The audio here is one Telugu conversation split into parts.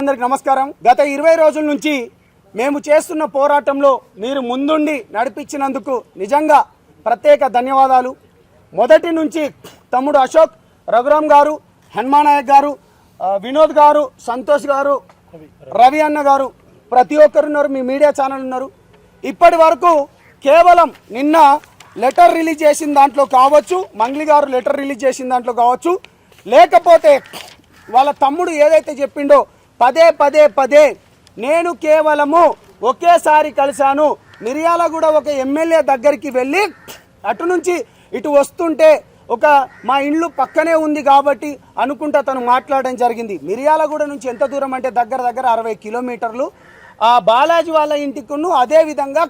మిత్రులందరికీ నమస్కారం. గత 20 రోజుల నుంచి మేము చేస్తున్న పోరాటంలో మీరు ముందుండి నడిపించినందుకు నిజంగా ప్రత్యేక ధన్యవాదాలు. మొదటి నుంచి తమ్ముడు అశోక్, రఘురామ్ గారు, హనుమానాయక్ గారు, వినోద్ గారు, సంతోష్ గారు, రవి అన్న గారు, ప్రతి ఒక్కరు ఉన్నారు, మీ మీడియా ఛానల్ ఉన్నారు. ఇప్పటి వరకు కేవలం నిన్న లెటర్ రిలీజ్ చేసిన దాంట్లో కావచ్చు, మంగ్లీ గారు లెటర్ రిలీజ్ చేసిన దాంట్లో కావచ్చు, లేకపోతే వాళ్ళ తమ్ముడు ఏదైతే చెప్పిండో పదే నేను కేవలము ఒకేసారి కలిశాను. మిర్యాలగూడ ఒక ఎమ్మెల్యే దగ్గరికి వెళ్ళి అటు నుంచి ఇటు వస్తుంటే ఒక మా ఇండ్లు పక్కనే ఉంది కాబట్టి అనుకుంటా తను మాట్లాడడం జరిగింది. మిర్యాలగూడ నుంచి ఎంత దూరం అంటే దగ్గర 60 కిలోమీటర్లు. ఆ బాలాజీ వాళ్ళ ఇంటికిను అదేవిధంగా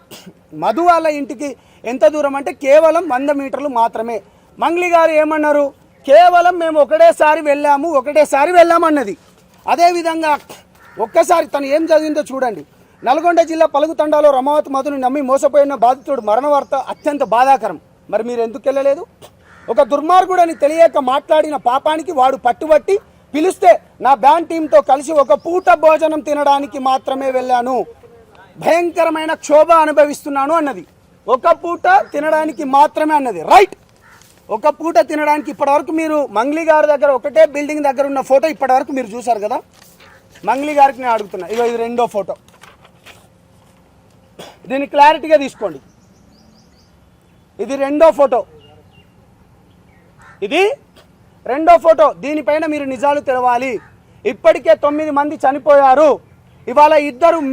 మధు వాళ్ళ ఇంటికి ఎంత దూరం అంటే కేవలం 100 మీటర్లు మాత్రమే. మంగ్లీ గారు ఏమన్నారు, కేవలం మేము ఒకటేసారి వెళ్ళాము అన్నది. అదేవిధంగా ఒక్కసారి తను ఏం చదివిందో చూడండి. నల్గొండ జిల్లా పలుగుతండాలో రమావతి మధుని నమ్మి మోసపోయిన బాధితుడు మరణ వార్త అత్యంత బాధాకరం. మరి మీరు ఎందుకు వెళ్ళలేదు? ఒక దుర్మార్గుడని తెలియక మాట్లాడిన పాపానికి వాడు పట్టుబట్టి పిలిస్తే నా బ్యాండ్ టీంతో కలిసి ఒక పూట భోజనం తినడానికి మాత్రమే వెళ్ళాను, భయంకరమైన క్షోభ అనుభవిస్తున్నాను అన్నది. ఒక పూట తినడానికి మాత్రమే అన్నది. రైట్, ఒక పూట తినడానికి. ఇప్పటివరకు మీరు మంగ్లీ గారి దగ్గర ఒకటే బిల్డింగ్ దగ్గర ఉన్న ఫోటో ఇప్పటివరకు మీరు చూసారు కదా. మంగ్లీ గారికి నేను అడుగుతున్నా, ఇగో ఇది రెండో ఫోటో, దీన్ని క్లారిటీగా తీసుకోండి. ఇది రెండో ఫోటో, దీనిపైన మీరు నిజాలు తెలవాలి. ఇప్పటికే 9 మంది చనిపోయారు. ఇవాళ 2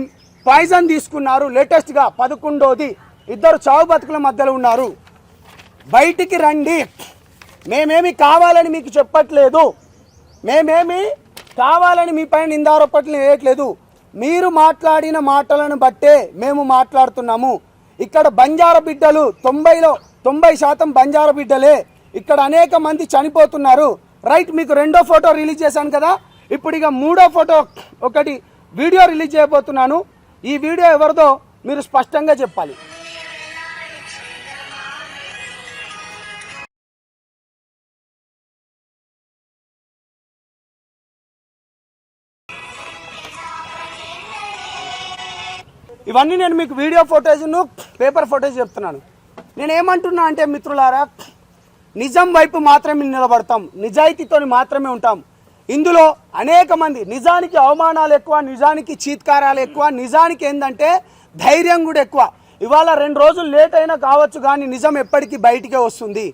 పాయిజన్ తీసుకున్నారు. లేటెస్ట్గా 11వది. 2 చావు బతుకుల మధ్యలో ఉన్నారు. బయటికి రండి. మేమేమి కావాలని మీకు చెప్పట్లేదు, మేమేమి కావాలని మీ పైన నిందారోపణలు వేయట్లేదు. మీరు మాట్లాడిన మాటలను బట్టే మేము మాట్లాడుతున్నాము. ఇక్కడ బంజారా బిడ్డలు 90% బంజారా బిడ్డలే. ఇక్కడ అనేక మంది చనిపోతున్నారు. రైట్, మీకు రెండో ఫోటో రిలీజ్ చేశాను కదా. ఇప్పుడు ఇక మూడో ఫోటో ఒకటి వీడియో రిలీజ్ చేయబోతున్నాను. ఈ వీడియో ఎవరిదో మీరు స్పష్టంగా చెప్పాలి. ఇవన్నీ నేను మీకు వీడియో ఫోటేజ్ను పేపర్ ఫోటేజ్ చెప్తున్నాను. నేనేమంటున్నా అంటే మిత్రులారా, నిజం వైపు మాత్రమే నిలబడతాం, నిజాయితీతో మాత్రమే ఉంటాం. ఇందులో అనేక మంది నిజానికి అవమానాలు ఎక్కువ, నిజానికి చీత్కారాలు ఎక్కువ, నిజానికి ఏంటంటే ధైర్యం కూడా ఎక్కువ. ఇవాళ 2 రోజులు లేట్ అయినా కావచ్చు కానీ నిజం ఎప్పటికీ బయటికే వస్తుంది.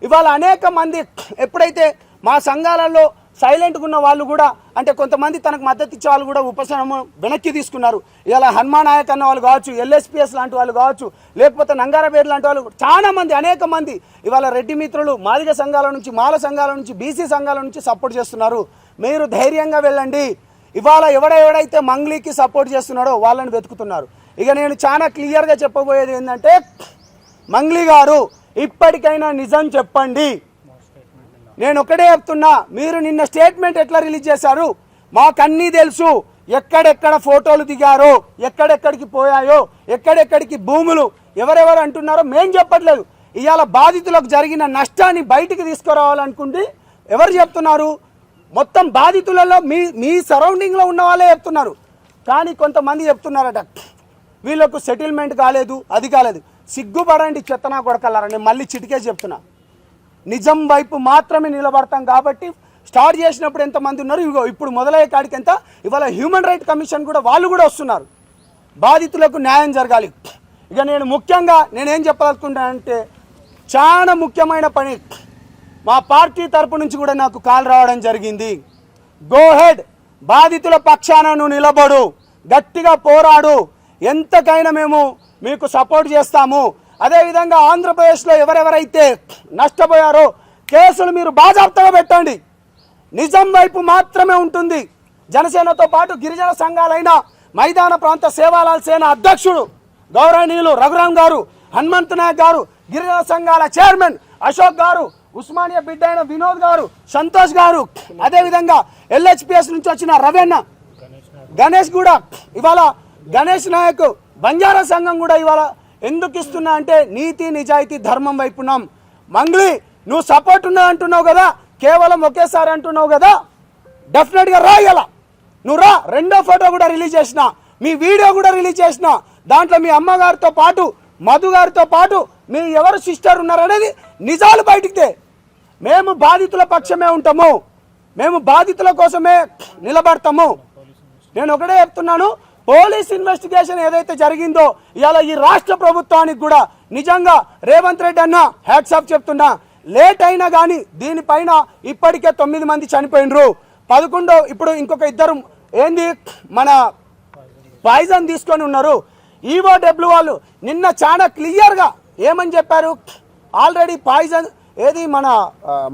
ఇవాళ అనేక మంది ఎప్పుడైతే మా సంఘాలలో సైలెంట్గా ఉన్న వాళ్ళు కూడా, అంటే కొంతమంది తనకు మద్దతు ఇచ్చే వాళ్ళు కూడా ఉపశమనం వెనక్కి తీసుకున్నారు. ఇలా హనుమానాయక్ అన్న వాళ్ళు కావచ్చు, LSPS లాంటి వాళ్ళు కావచ్చు, లేకపోతే నంగారపేట లాంటి వాళ్ళు, చాలా మంది అనేక మంది ఇవాళ రెడ్డి మిత్రులు మాదిగ సంఘాల నుంచి, మాల సంఘాల నుంచి, బీసీ సంఘాల నుంచి సపోర్ట్ చేస్తున్నారు. మీరు ధైర్యంగా వెళ్ళండి. ఇవాళ ఎవడైతే మంగ్లీకి సపోర్ట్ చేస్తున్నాడో వాళ్ళని వెతుకుతున్నారు. ఇక నేను చాలా క్లియర్గా చెప్పబోయేది ఏంటంటే, మంగ్లీ గారు ఇప్పటికైనా నిజం చెప్పండి. నేను ఒకటే చెప్తున్నా, మీరు నిన్న స్టేట్మెంట్ ఎట్లా రిలీజ్ చేశారు మాకన్నీ తెలుసు. ఎక్కడెక్కడ ఫోటోలు దిగారో, ఎక్కడెక్కడికి పోయాయో, ఎక్కడెక్కడికి భూములు ఎవరెవరు అంటున్నారో మేం చెప్పట్లేదు. ఇవాళ బాధితులకు జరిగిన నష్టాన్ని బయటికి తీసుకురావాలనుకుంటే ఎవరు చెప్తున్నారు? మొత్తం బాధితులలో మీ సరౌండింగ్లో ఉన్న వాళ్ళే చెప్తున్నారు. కానీ కొంతమంది చెప్తున్నారట వీళ్ళకు సెటిల్మెంట్ కాలేదు, అది కాలేదు. సిగ్గుపడండి చెత్తనా కొడకల్లారా. నేను మళ్ళీ చిటికేసి చెప్తున్నా, నిజం వైపు మాత్రమే నిలబడతాం. కాబట్టి స్టార్ట్ చేసినప్పుడు ఎంతమంది ఉన్నారు, ఇప్పుడు మొదలయ్యే కాడికి ఎంత. ఇవాళ హ్యూమన్ రైట్ కమిషన్ కూడా వాళ్ళు కూడా వస్తున్నారు. బాధితులకు న్యాయం జరగాలి. ఇక నేను ముఖ్యంగా నేనేం చెప్పాలనుకుంటానంటే, చాలా ముఖ్యమైన పని మా పార్టీ తరపు నుంచి కూడా నాకు కాల్ రావడం జరిగింది. గో హెడ్, బాధితుల పక్షాన నువ్వు నిలబడు, గట్టిగా పోరాడు, ఎంతకైనా మేము మీకు సపోర్ట్ చేస్తాము. అదేవిధంగా ఆంధ్రప్రదేశ్లో ఎవరెవరైతే నష్టపోయారో కేసులు మీరు బాజాప్తగా పెట్టండి. నిజం వైపు మాత్రమే ఉంటుంది. జనసేనతో పాటు గిరిజన సంఘాలైన మైదాన ప్రాంత సేవాలాల్ సేన అధ్యక్షుడు గౌరవనీయులు రఘురామ్ గారు, హనుమంత్ నాయక్ గారు, గిరిజన సంఘాల చైర్మన్ అశోక్ గారు, ఉస్మానియా బిడ్డ అయిన వినోద్ గారు, సంతోష్ గారు, అదేవిధంగా LHPS నుంచి వచ్చిన రవెన్న, గణేష్ కూడా, ఇవాళ గణేష్ నాయక్ బంజారా సంఘం కూడా ఇవాళ ఎందుకు ఇస్తున్నా అంటే నీతి నిజాయితీ ధర్మం వైపున్నాం. మంగ్లీ నువ్వు సపోర్ట్ ఉన్నా అంటున్నావు కదా, కేవలం ఒకేసారి అంటున్నావు కదా, డెఫినెట్గా రాయాల నువ్వు రా, రెండో ఫోటో కూడా రిలీజ్ చేసిన, మీ వీడియో కూడా రిలీజ్ చేసిన, దాంట్లో మీ అమ్మగారితో పాటు మధు గారితో పాటు మీ ఎవరు సిస్టర్ ఉన్నారనేది నిజాలు బయటికి. మేము బాధితుల పక్షమే ఉంటాము, మేము బాధితుల కోసమే నిలబడతాము. నేను ఒకటే చెప్తున్నాను, పోలీస్ ఇన్వెస్టిగేషన్ ఏదైతే జరిగిందో ఇవాళ ఈ రాష్ట్ర ప్రభుత్వానికి కూడా నిజంగా రేవంత్ రెడ్డి అన్న హ్యాట్సాప్ చెప్తున్నా. లేట్ అయినా కానీ దీనిపైన ఇప్పటికే 9 మంది చనిపోయినరు. 11 ఇప్పుడు ఇంకొక ఇద్దరు ఏంది మన పాయిజన్ తీసుకొని ఉన్నారు. ఈఓడబ్ల్యూ వాళ్ళు నిన్న చాలా క్లియర్గా ఏమని చెప్పారు, ఆల్రెడీ పాయిజన్ ఏది మన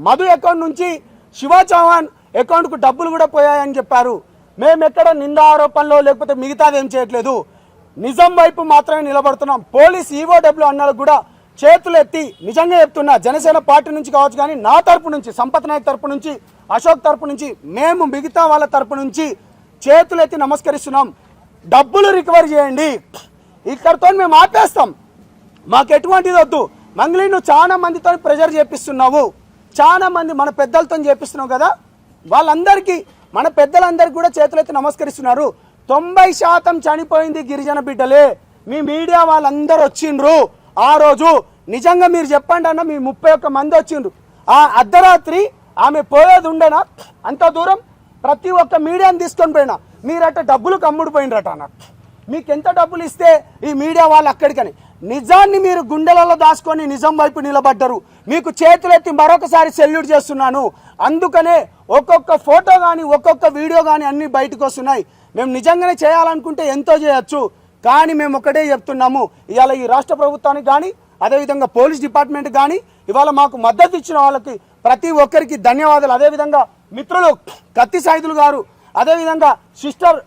మధు అకౌంట్ నుంచి శివ చౌహాన్ అకౌంట్కు డబ్బులు కూడా పోయాయని చెప్పారు. మేము ఎక్కడ నింద ఆరోపణలో లేకపోతే మిగతాది ఏం చేయట్లేదు, నిజం వైపు మాత్రమే నిలబడుతున్నాం. పోలీస్ ఈఓడబ్ల్యూ అన్నాడు కూడా చేతులు ఎత్తి నిజంగా చెప్తున్నా, జనసేన పార్టీ నుంచి కావచ్చు కానీ నా తరపు నుంచి, సంపత్ నాయక్ తరపు నుంచి, అశోక్ తరపు నుంచి, మేము మిగతా వాళ్ళ తరపు నుంచి చేతులు ఎత్తి నమస్కరిస్తున్నాం. డబ్బులు రికవర్ చేయండి, ఇక్కడితో మేము ఆపేస్తాం, మాకు ఎటువంటిది వద్దు. మంగ్లీ నువ్వు చాలా మందితో ప్రెజర్ చేపిస్తున్నావు, చాలా మంది మన పెద్దలతో చేపిస్తున్నావు కదా, వాళ్ళందరికీ మన పెద్దలందరికీ కూడా చేతులెత్తి నమస్కరిస్తున్నారు. 90% చనిపోయింది గిరిజన బిడ్డలే. మీ మీడియా వాళ్ళందరూ వచ్చిండ్రు ఆ రోజు. నిజంగా మీరు చెప్పండి అన్న, మీ 31 మంది వచ్చిండ్రు. ఆ అర్ధరాత్రి ఆమె పోయేది ఉండేనా అంత దూరం? ప్రతి ఒక్క మీడియాని తీసుకొని పోయినా మీరట డబ్బులు కమ్ముడు పోయినరట. అన్న మీకు ఎంత డబ్బులు ఇస్తే ఈ మీడియా వాళ్ళు అక్కడికని నిజాన్ని మీరు గుండెలలో దాచుకొని నిజం వైపు నిలబడ్డరు. మీకు చేతులెత్తి మరొకసారి సెల్యూట్ చేస్తున్నాను. అందుకనే ఒక్కొక్క ఫోటో కానీ ఒక్కొక్క వీడియో కానీ అన్నీ బయటకు వస్తున్నాయి. మేము నిజంగానే చేయాలనుకుంటే ఎంతో చేయొచ్చు, కానీ మేము ఒకటే చెప్తున్నాము, ఇవాళ ఈ రాష్ట్ర ప్రభుత్వానికి కానీ అదేవిధంగా పోలీస్ డిపార్ట్మెంట్ కానీ ఇవాళ మాకు మద్దతు ఇచ్చిన వాళ్ళకి ప్రతి ఒక్కరికి ధన్యవాదాలు. అదేవిధంగా మిత్రులు కత్తి సాయిదులు గారు, అదేవిధంగా సిస్టర్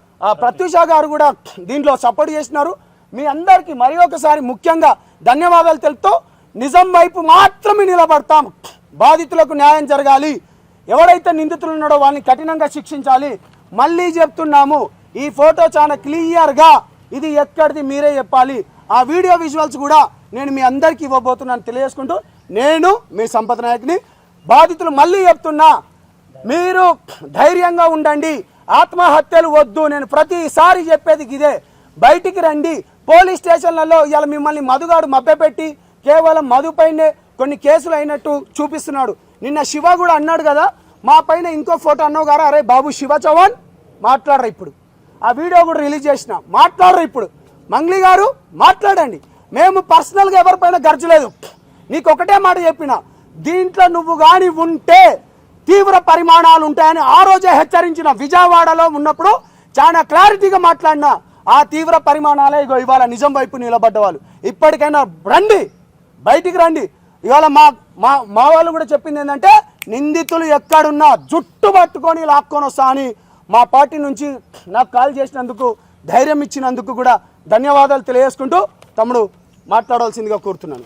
ప్రత్యూష గారు కూడా దీంట్లో సపోర్ట్ చేసినారు. మీ అందరికీ మరి ఒకసారి ముఖ్యంగా ధన్యవాదాలు తెలుపుతూ నిజం వైపు మాత్రమే నిలబడతాం. బాధితులకు న్యాయం జరగాలి, ఎవరైతే నిందితులు ఉన్నాడో వాళ్ళని కఠినంగా శిక్షించాలి. మళ్ళీ చెప్తున్నాము, ఈ ఫోటో చాలా క్లియర్గా ఇది ఎక్కడిది మీరే చెప్పాలి. ఆ వీడియో విజువల్స్ కూడా నేను మీ అందరికీ ఇవ్వబోతున్నాను తెలియజేసుకుంటూ, నేను మీ సంపత్ నాయక్ని. బాధితులు మళ్ళీ చెప్తున్నా, మీరు ధైర్యంగా ఉండండి, ఆత్మహత్యలు వద్దు. నేను ప్రతిసారి చెప్పేది ఇదే, బయటికి రండి. పోలీస్ స్టేషన్లలో ఇవాళ మిమ్మల్ని మధుగాడు మభ్యపెట్టి కేవలం మధుపైనే కొన్ని కేసులు అయినట్టు చూపిస్తున్నాడు. నిన్న శివ కూడా అన్నాడు కదా, మా పైన ఇంకో ఫోటో అన్నావు గారా, అరే బాబు శివ చౌహాన్ మాట్లాడరా, ఇప్పుడు ఆ వీడియో కూడా రిలీజ్ చేసిన, మాట్లాడరా ఇప్పుడు. మంగ్లీ గారు మాట్లాడండి, మేము పర్సనల్గా ఎవరిపైన గర్జలేదు. నీకు ఒకటే మాట చెప్పిన, దీంట్లో నువ్వు కానీ ఉంటే తీవ్ర పరిమాణాలు ఉంటాయని ఆ రోజే హెచ్చరించిన. విజయవాడలో ఉన్నప్పుడు చాలా క్లారిటీగా మాట్లాడిన. ఆ తీవ్ర పరిమాణాలే ఇగో ఇవాళ నిజం వైపు నిలబడ్డ వాళ్ళు. ఇప్పటికైనా రండి, బయటికి రండి. ఇవాళ మా వాళ్ళు కూడా చెప్పింది ఏంటంటే, నిందితులు ఎక్కడున్నా జుట్టు పట్టుకొని లాక్కొని వస్తా అని మా పార్టీ నుంచి నాకు కాల్ చేసినందుకు, ధైర్యం ఇచ్చినందుకు కూడా ధన్యవాదాలు తెలియజేసుకుంటూ తమ్ముడు మాట్లాడాల్సిందిగా కోరుతున్నాను.